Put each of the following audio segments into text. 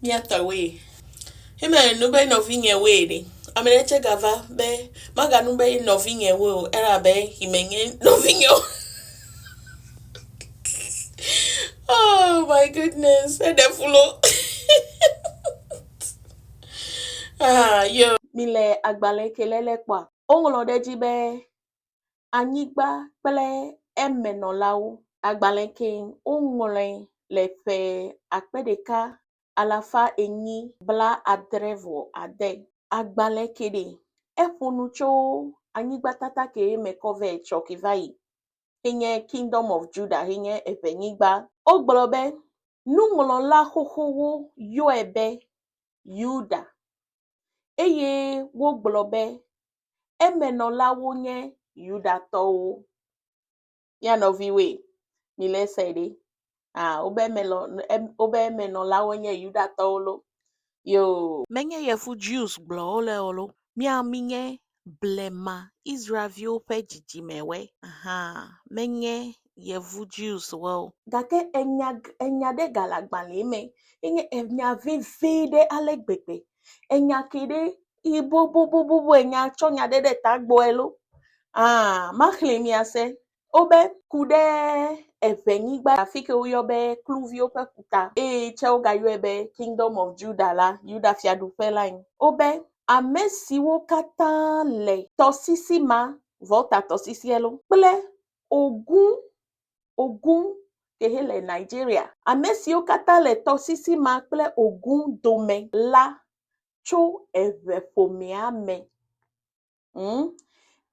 Miata we. Hime nube no vinye we de. Amereche gava be maga nube no vinye we era be himenye no vinyo. Oh my goodness. Edefulo. Yo. Mile agbale kelele kwa. Ongolode jibe anyigba pele emenolawo. Agbale ke ongole le fe akpedeka alafa enyi bla adrevo ade. Agbale kede. Efunucho anyigba tata ke mekove chokivai. Hinye Kingdom of Judah, hinye ebenigba. Ogbolobe, nungolola hohowo yoebe Yuda. Eye wogbolobe, emenola wonye Yuda towo. Ya noviwe, mile sede. Obe menola wonye Yuda tolo. Yo. Menye yefu Jews blole olo. Mia minye blema Israel pe jijimewe. Menye yevu Jews well. Gake enya de galagbaleme. Me. Enye enya vivide alegbebe. Enya kede ibo enya chonya de tagbo elo. Machlemi ase. Obe kude evenigba afike uyobe kluvio pe kuta. Cheoga yoebe Kingdom of Judah la. Judah fiadu line. Obe amesiwo kata le tosisi ma volta tosisi elo. Ple ogun kehele Nigeria. Amesiwo kata le tosisi ma ple ogun dome la cho evefomeame.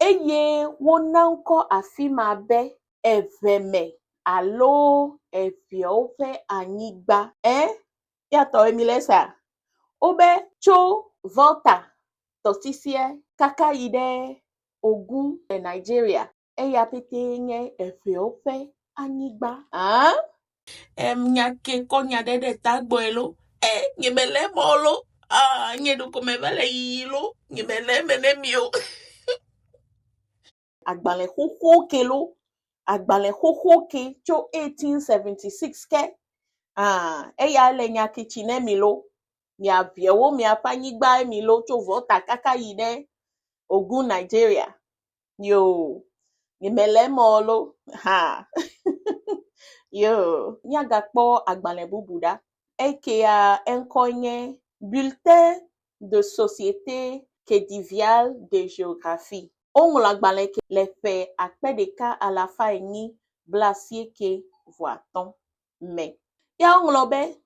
Eye wonanko afima be eveme alo eviope anyigba. Yato emilesa. Obe cho volta tosisie kaka ide ogun de Nigeria. Eya pete nye eviope anyigba. Nyake konya dede tagbo elo. Nyebele molo. Nyeduko mebele yilo. Nyebele menemio. Agbale hoho kelo. Agbale hoho ke cho 1876 ke. Eya le nyake chine milo. Mia viewo mia panyigba milo cho vota kaka yide ogun Nigeria. Yo. Nyemele molo. Yo. Nyagakpo agbale bubuda. Eke enkonye bulletin de société kédivial de géographie. On l'agbale ke le fe akpedeka alafa enyi blasie ke voaton. Me. Ya onglobe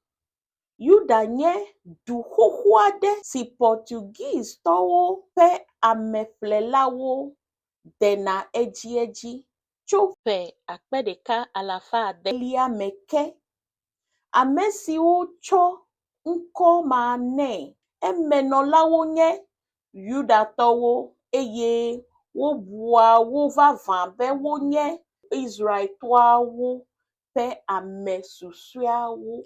Yuda nye du hohoade si Portuguese towo pe ameflelawo dena eji. Chofe akpedeka alafa adelia meke. Amesiwo cho nko mane. Emenolawo nye Yuda towo eye wo bua wo vavan be wo nye Israel toawo pe amesusuawo.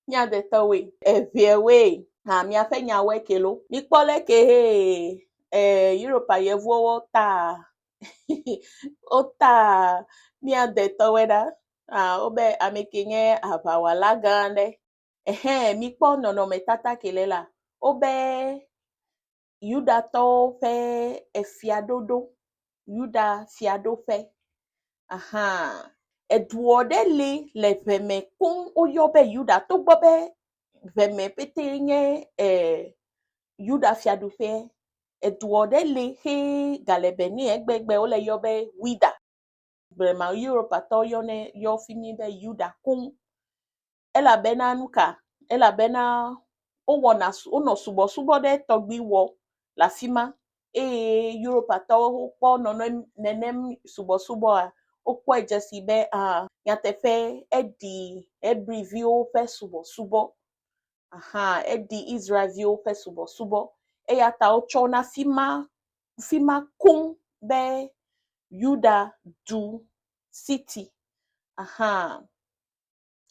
Nya de towe. Eviewe. Mia fe nyawe kelo. Mikpole ke Europa yevuo ta. Ota mia de towe da. Obe amekenye abawala gande. Mikpo nono metata kelela. Obe Yuda to fe efiadodo. Yuda fiado fe. Eduode le veme kun oyobe Yuda to bobe veme pete nye Yuda fiado fe. Eduode le he galebeni egbegbe ole yobe wida. Brema Europa to yone yo fini be Yuda kun. Ela bena nuka. Ela bena ono subo de togbi wo la fima. Europa to po no nenem subo a. Okwa ejesi be nyatefe ebrivio fe subo. Edi Israelvio fe subo. Eya ta ocho na fima kun be Yuda du city.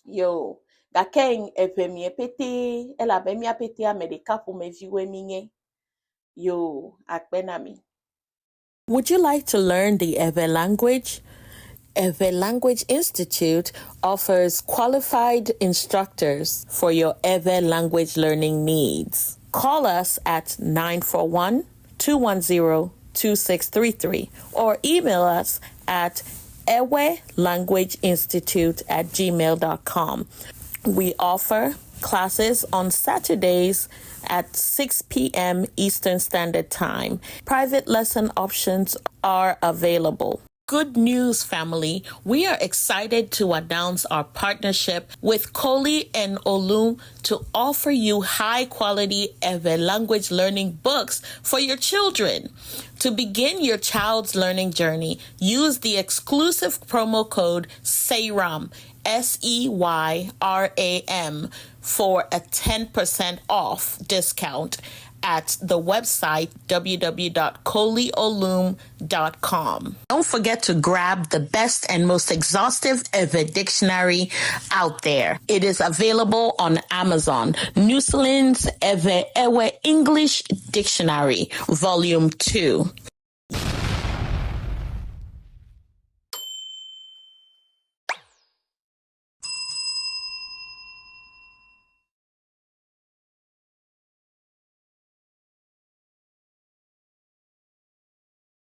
Yo. Gaken evemie pete, ela bemia pete a medeka for me viwe minye. Yo, akbenami. Would you like to learn the Ewe language? Ewe Language Institute offers qualified instructors for your Ewe language learning needs. Call us at 941-210-2633 or email us at ewelanguageinstitute@gmail.com. We offer classes on Saturdays at 6 p.m. Eastern Standard Time. Private lesson options are available. Good news, family. We are excited to announce our partnership with Koli and Olum to offer you high-quality Ewe language learning books for your children. To begin your child's learning journey, use the exclusive promo code SEYRAM, SEYRAM, for a 10% off discount at the website www.koliolum.com. Don't forget to grab the best and most exhaustive Ewe dictionary out there. It is available on Amazon. New Zealand's Ewe English Dictionary, Volume 2.